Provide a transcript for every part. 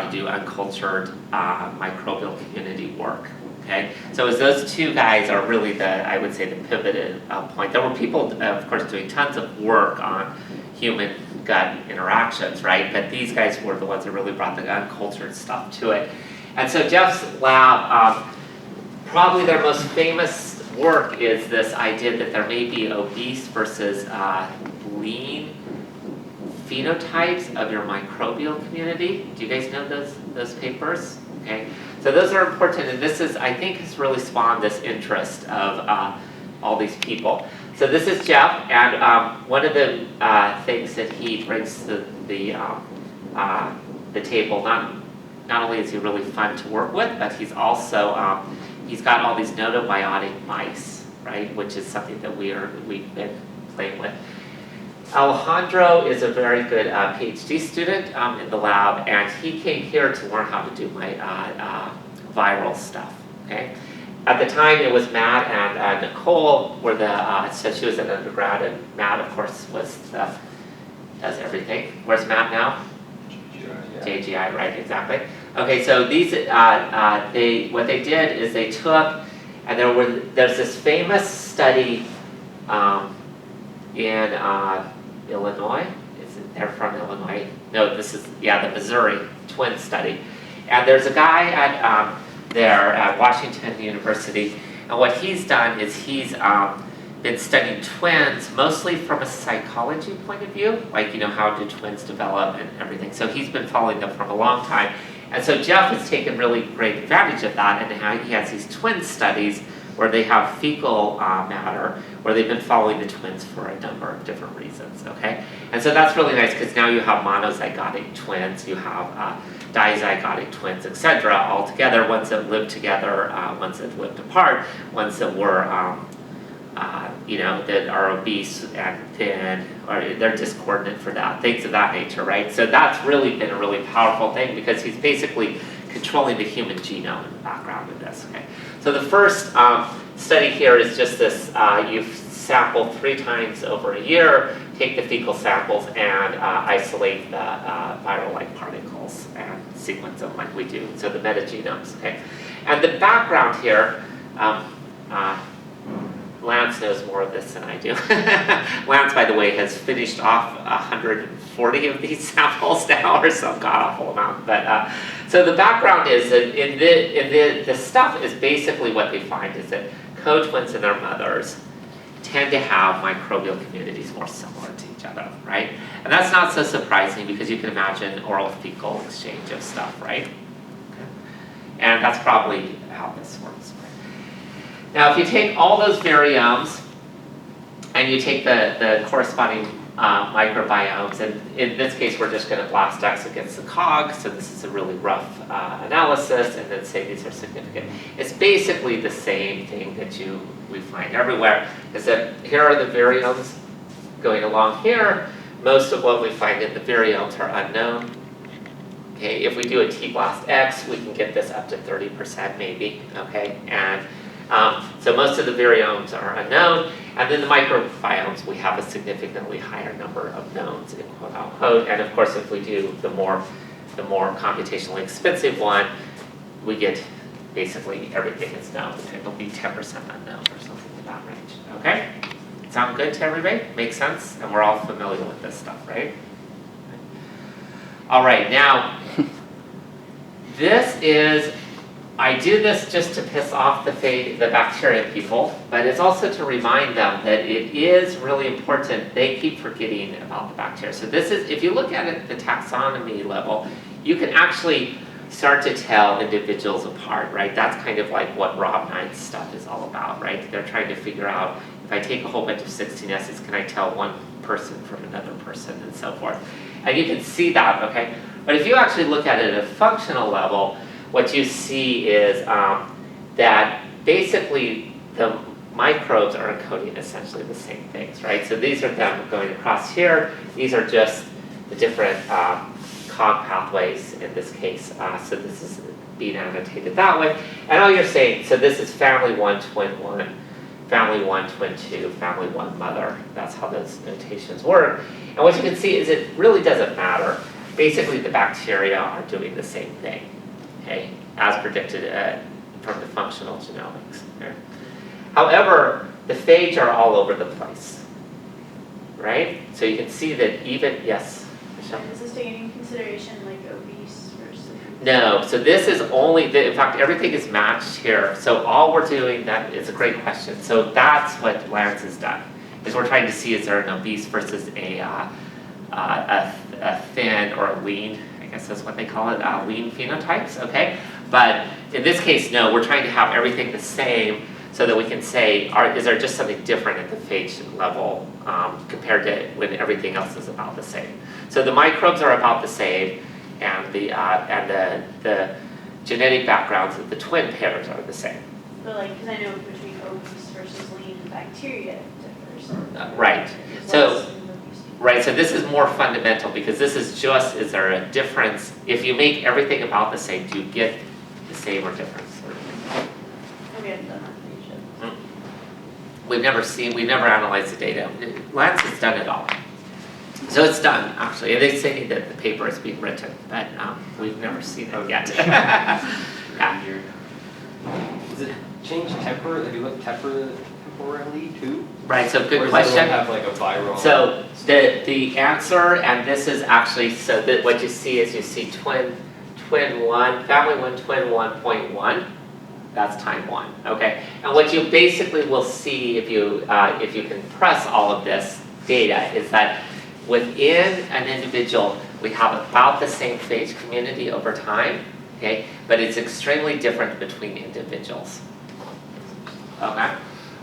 to do uncultured microbial community work. Okay, so as those two guys are really I would say the pivoted point. There were people, of course, doing tons of work on human gut interactions, right? But these guys were the ones that really brought the uncultured stuff to it. And so Jeff's lab, probably their most famous work is this idea that there may be obese versus lean phenotypes of your microbial community. Do you guys know those papers? Okay, so those are important, and this is, I think, has really spawned this interest of all these people. So this is Jeff, and one of the things that he brings to the table, not only is he really fun to work with, but he's also he's got all these notobiotic mice, right, which is something that we've been playing with. Alejandro is a very good PhD student in the lab, and he came here to learn how to do my viral stuff. Okay, at the time it was Matt and Nicole were so she was an undergrad, and Matt, of course, does everything. Where's Matt now? JGI, right? Exactly. Okay, so these what they did is they took, and there's this famous study in Illinois. They're from Illinois. No, this is the Missouri twin study. And there's a guy at Washington University, and what he's done is he's been studying twins mostly from a psychology point of view, like how do twins develop and everything. So he's been following them for a long time, and so Jeff has taken really great advantage of that, and he has these twin studies where they have fecal matter, where they've been following the twins for a number of different reasons, okay? And so that's really nice, because now you have monozygotic twins, you have dizygotic twins, etc., all together, ones that live together, ones that lived apart, ones that were, that are obese and thin, or they're discordant for that, things of that nature, right? So that's really been a really powerful thing, because he's basically controlling the human genome in the background of this, okay? So the first study here is just this, you sample 3 times over a year, take the fecal samples and isolate the viral-like particles and sequence them like we do, so the metagenomes, okay? And the background here, Lance knows more of this than I do. Lance, by the way, has finished off 140 of these samples now, or some god-awful amount. But so the background is that the stuff is basically what they find is that co-twins and their mothers tend to have microbial communities more similar to each other, right? And that's not so surprising, because you can imagine oral fecal exchange of stuff, right? Okay. And that's probably how this works. Now, if you take all those viromes and you take the corresponding microbiomes, and in this case we're just going to blast X against the cog, so this is a really rough analysis, and then say these are significant. It's basically the same thing that we find everywhere, is that here are the viromes going along here. Most of what we find in the viromes are unknown. Okay, if we do a T-blast X, we can get this up to 30% maybe, okay? And so most of the viromes are unknown, and then the microbiomes, we have a significantly higher number of knowns in quote unquote. And of course, if we do the more computationally expensive one, we get basically everything is known. It'll be 10% unknown or something in that range. Okay? Sound good to everybody? Makes sense? And we're all familiar with this stuff, right? All right, now this is. I do this just to piss off the bacteria people, but it's also to remind them that it is really important. They keep forgetting about the bacteria. So this is, if you look at it at the taxonomy level, you can actually start to tell individuals apart, right? That's kind of like what Rob Knight's stuff is all about, right? They're trying to figure out, if I take a whole bunch of 16Ss, can I tell one person from another person, and so forth. And you can see that, okay? But if you actually look at it at a functional level, what you see is that basically the microbes are encoding essentially the same things, right? So these are them going across here. These are just the different COG pathways in this case. So this is being annotated that way. And all you're saying, so this is family 1, twin 1, family 1, twin 2, family 1, mother. That's how those notations work. And what you can see is it really doesn't matter. basically the bacteria are doing the same thing, okay, as predicted from the functional genomics. Okay? However, the phage are all over the place, right? So you can see that even, yes, Michelle? Is this taking into consideration like obese versus? No, so this is only, in fact, everything is matched here. So all we're doing, that is a great question. So that's what Lance has done, is we're trying to see is there an obese versus a thin or a lean, I guess that's what they call it, lean phenotypes, okay? But in this case, no, we're trying to have everything the same so that we can say, is there just something different at the phage level compared to when everything else is about the same? So the microbes are about the same, and the genetic backgrounds of the twin pairs are the same. But like, because I know between obese versus lean, bacteria differs. Right. So. Right, so this is more fundamental because this is just, is there a difference? If you make everything about the same, do you get the same or difference? We haven't done that yet. We've never analyzed the data. Lance has done it all. So it's done, actually. And they say that the paper is being written, but we've never seen it yet. Yeah. Does it change temper? Have you looked temporally too? Right, so good or question. Does it have like a virome? So the answer, and this is actually, so that what you see is you see twin one, family one, twin 1.1. That's time one, okay? And what you basically will see if you can press all of this data is that within an individual, we have about the same phage community over time, okay? But it's extremely different between individuals, okay?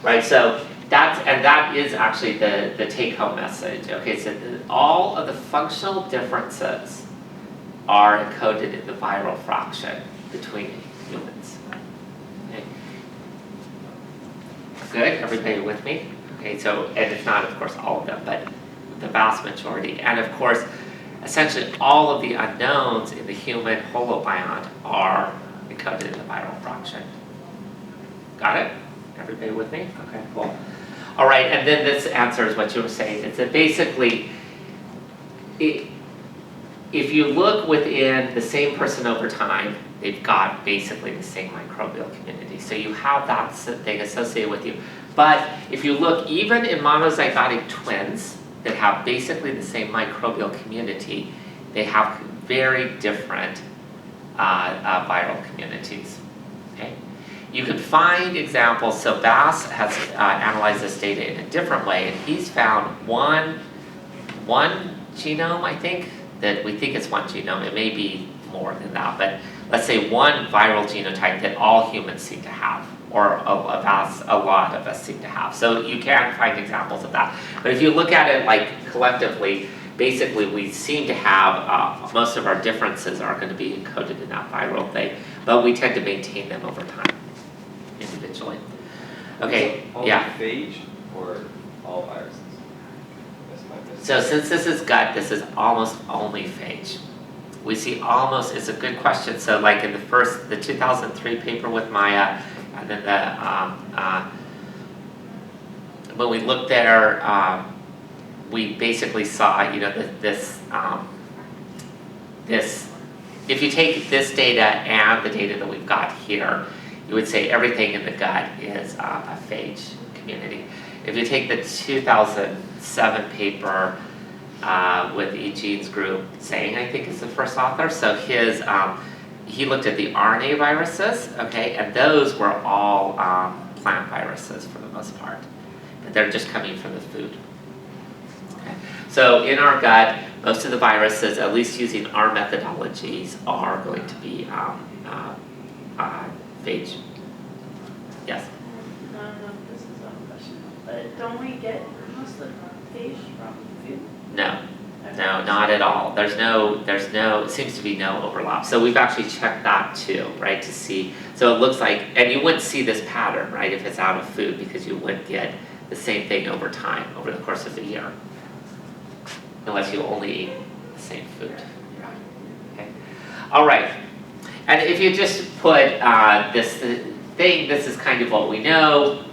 Right, so that is actually the take-home message. Okay, so all of the functional differences are encoded in the viral fraction between humans. Okay. Good, everybody with me? Okay, so, and it's not, of course, all of them, but the vast majority. And of course, essentially all of the unknowns in the human holobiont are encoded in the viral fraction. Got it? Everybody with me? Okay, cool. All right, and then this answers what you were saying. It's that basically, if you look within the same person over time, they've got basically the same microbial community. So you have that thing associated with you. But if you look even in monozygotic twins that have basically the same microbial community, they have very different viral communities. Okay? You can find examples, so Bass has analyzed this data in a different way, and he's found one genome, I think, that we think it's one genome. It may be more than that, but let's say one viral genotype that all humans seem to have, or a lot of us seem to have. So you can find examples of that. But if you look at it like collectively, basically we seem to have, most of our differences are going to be encoded in that viral thing, but we tend to maintain them over time, individually. Okay, yeah. Phage or all viruses? So since this is gut, this is almost only phage. We see almost, it's a good question. So like in the 2003 paper with Maya, and then when we looked there, we basically saw, this, if you take this data and the data that we've got here, you would say everything in the gut is a phage community. If you take the 2007 paper with Eugene's group, Zhang, I think is the first author, so he looked at the RNA viruses, okay, and those were all plant viruses for the most part, but they're just coming from the food. Okay. So in our gut, most of the viruses, at least using our methodologies, are going to be phage. Yes? I don't know if this is a question, but don't we get most of the phage from food? No, not at all. There's no, it seems to be no overlap. So we've actually checked that too, right, to see. So it looks like, and you wouldn't see this pattern, right, if it's out of food, because you wouldn't get the same thing over time, over the course of the year, unless you only eat the same food. Okay. All right. And if you just put this thing, this is kind of what we know,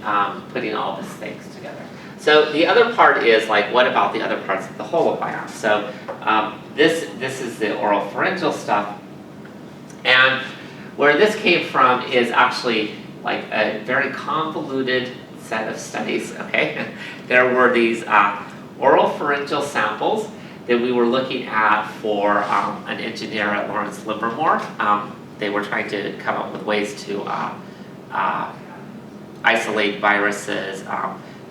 putting all these things together. So the other part is like, what about the other parts of the holobiont? So This is the oralpharyngeal stuff. And where this came from is actually like a very convoluted set of studies, okay? There were these oralpharyngeal samples that we were looking at for an engineer at Lawrence Livermore. They were trying to come up with ways to isolate viruses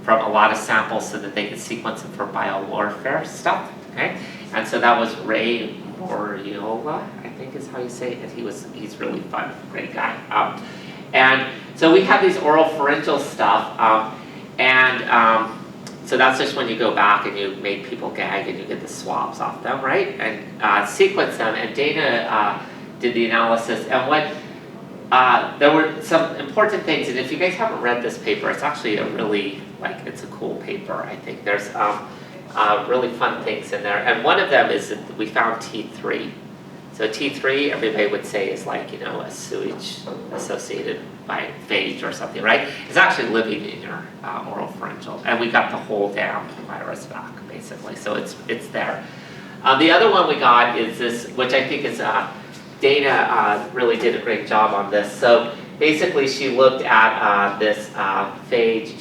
from a lot of samples so that they could sequence them for biowarfare stuff, okay? And so that was Ray Moriola, I think is how you say it. He's really fun, great guy. And so we have these oralpharyngeal stuff, so that's just when you go back and you make people gag and you get the swabs off them, right? And sequence them, and Dana did the analysis, and what there were some important things, and if you guys haven't read this paper, it's actually a really, it's a cool paper, I think. There's really fun things in there, and one of them is that we found T3. So T3, everybody would say is a sewage associated by phage or something, right? It's actually living in your oropharyngeal, and we got the whole damn virus back, basically, so it's there. The other one we got is this, which I think is, Dana really did a great job on this. So basically she looked at this phage.